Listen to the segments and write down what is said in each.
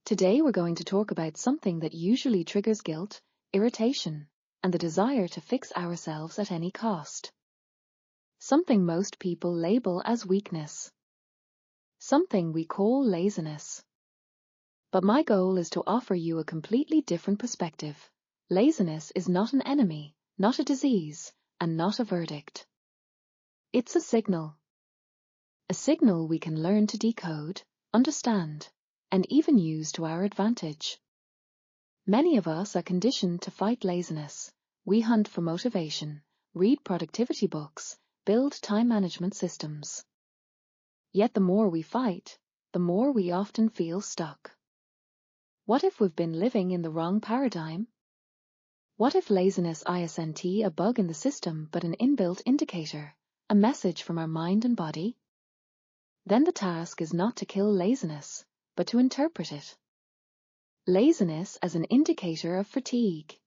Today we're going to talk about something that usually triggers guilt, irritation, and the desire to fix ourselves at any cost. Something most people label as weakness. Something we call laziness. But my goal is to offer you a completely different perspective. Laziness is not an enemy, not a disease, and not a verdict. It's a signal. A signal we can learn to decode, understand, and even use to our advantage. Many of us are conditioned to fight laziness. We hunt for motivation, read productivity books, build time management systems. Yet the more we fight, the more we often feel stuck. What if we've been living in the wrong paradigm? What if laziness isn't a bug in the system but an inbuilt indicator, a message from our mind and body? Then the task is not to kill laziness, but to interpret it. Laziness as an indicator of fatigue.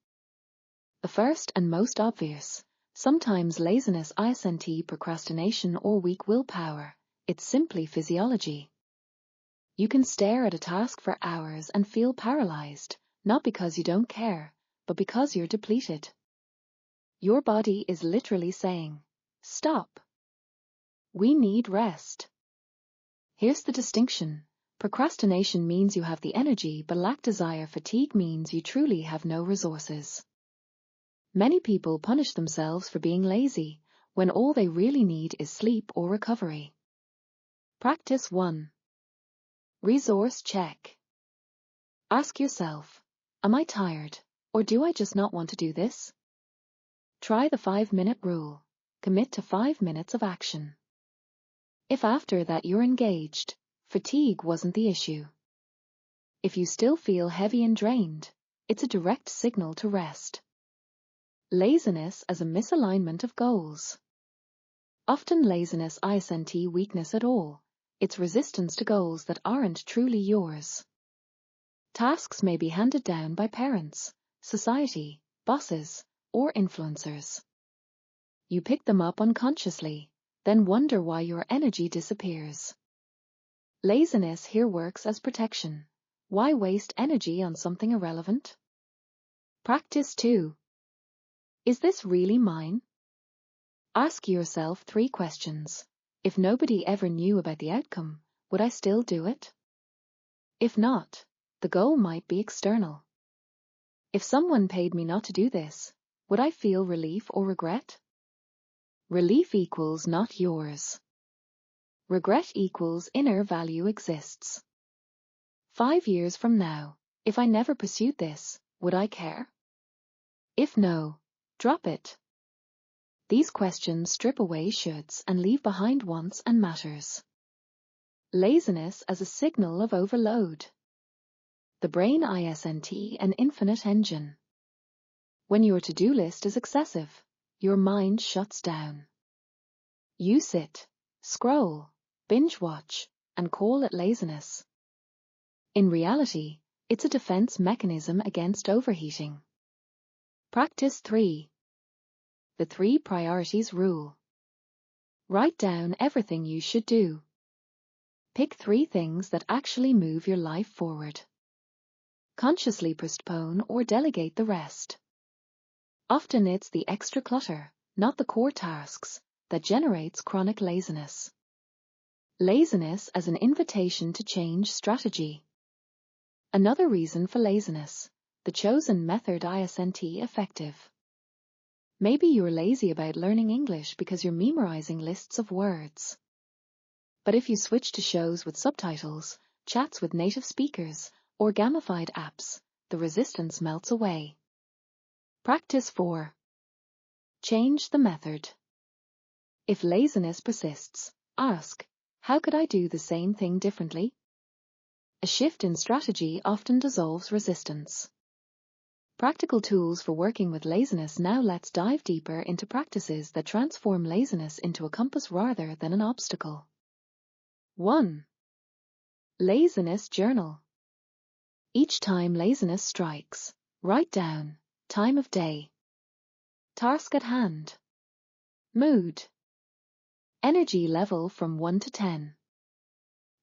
The first and most obvious. Sometimes laziness isn't procrastination or weak willpower, it's simply physiology. You can stare at a task for hours and feel paralyzed, not because you don't care, but because you're depleted. Your body is literally saying, "Stop. We need rest." Here's the distinction. Procrastination means you have the energy but lack desire. Fatigue means you truly have no resources. Many people punish themselves for being lazy, when all they really need is sleep or recovery. Practice 1. Resource check. Ask yourself, am I tired, or do I just not want to do this? Try the 5-minute rule. Commit to 5 minutes of action. If after that you're engaged, fatigue wasn't the issue. If you still feel heavy and drained, it's a direct signal to rest. Laziness as a misalignment of goals. Often laziness isn't weakness at all, it's resistance to goals that aren't truly yours. Tasks may be handed down by parents, society, bosses, or influencers. You pick them up unconsciously, then wonder why your energy disappears. Laziness here works as protection. Why waste energy on something irrelevant? Practice 2. Is this really mine? Ask yourself 3 questions. If nobody ever knew about the outcome, would I still do it? If not, the goal might be external. If someone paid me not to do this, would I feel relief or regret? Relief equals not yours. Regret equals inner value exists. 5 years from now, if I never pursued this, would I care? If no, drop it. These questions strip away shoulds and leave behind wants and matters. Laziness as a signal of overload. The brain isn't an infinite engine. When your to-do list is excessive, your mind shuts down. You sit, scroll, binge watch, and call it laziness. In reality, it's a defense mechanism against overheating. Practice 3. The 3 priorities rule. Write down everything you should do. Pick 3 things that actually move your life forward. Consciously postpone or delegate the rest. Often it's the extra clutter, not the core tasks, that generates chronic laziness. Laziness as an invitation to change strategy. Another reason for laziness, the chosen method isn't effective. Maybe you're lazy about learning English because you're memorizing lists of words. But if you switch to shows with subtitles, chats with native speakers, or gamified apps, the resistance melts away. Practice 4. Change the method. If laziness persists, ask, how could I do the same thing differently? A shift in strategy often dissolves resistance. Practical tools for working with laziness. Now let's dive deeper into practices that transform laziness into a compass rather than an obstacle. 1. Laziness journal. Each time laziness strikes, write down time of day, task at hand, mood, energy level from 1 to 10.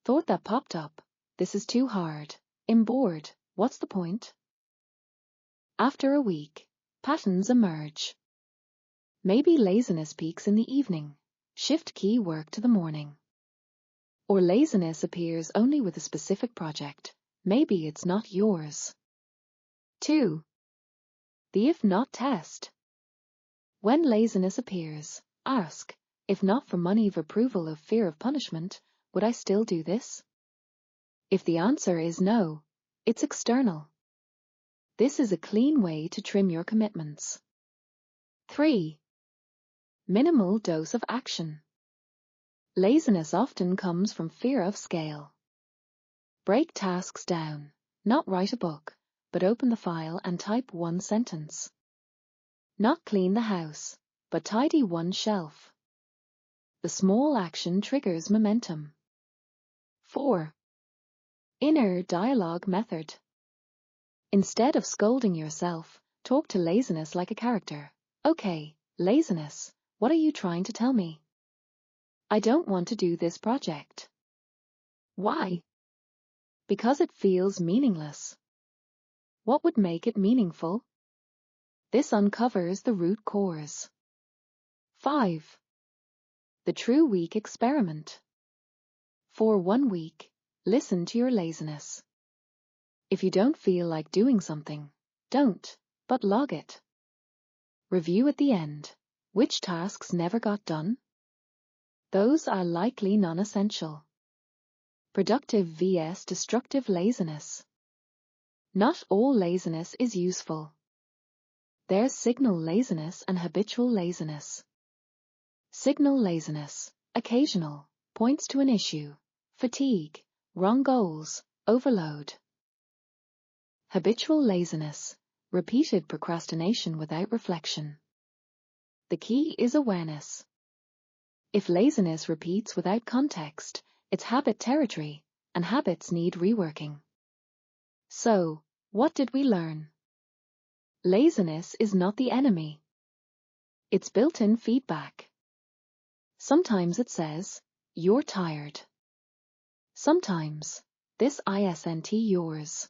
Thought that popped up, this is too hard, I'm bored. What's the point? After a week, patterns emerge. Maybe laziness peaks in the evening. Shift key work to the morning. Or laziness appears only with a specific project. Maybe it's not yours. 2. The if not test. When laziness appears, ask, if not for money of approval of fear of punishment, would I still do this? If the answer is no, it's external. This is a clean way to trim your commitments. 3. Minimal dose of action. Laziness often comes from fear of scale. Break tasks down. Not write a book, but open the file and type one sentence. Not clean the house, but tidy one shelf. The small action triggers momentum. 4. Inner dialogue method. Instead of scolding yourself, talk to laziness like a character. Okay, laziness, what are you trying to tell me? I don't want to do this project. Why? Because it feels meaningless. What would make it meaningful? This uncovers the root cause. 5. The true week experiment. For 1 week, listen to your laziness. If you don't feel like doing something, don't, but log it. Review at the end. Which tasks never got done? Those are likely non-essential. Productive vs. destructive laziness. Not all laziness is useful. There's signal laziness and habitual laziness. Signal laziness, occasional, points to an issue, fatigue, wrong goals, overload. Habitual laziness, repeated procrastination without reflection. The key is awareness. If laziness repeats without context, it's habit territory, and habits need reworking. So, what did we learn? Laziness is not the enemy. It's built-in feedback. Sometimes it says, you're tired. Sometimes, this isn't yours.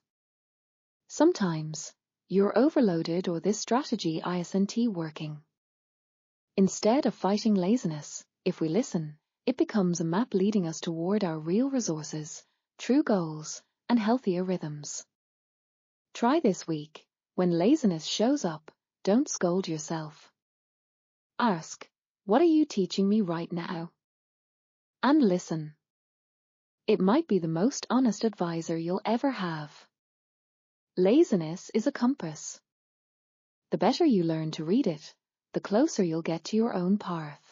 Sometimes, you're overloaded or this strategy isn't working. Instead of fighting laziness, if we listen, it becomes a map leading us toward our real resources, true goals, and healthier rhythms. Try this week. When laziness shows up, don't scold yourself. Ask, what are you teaching me right now? And listen. It might be the most honest advisor you'll ever have. Laziness is a compass. The better you learn to read it, the closer you'll get to your own path.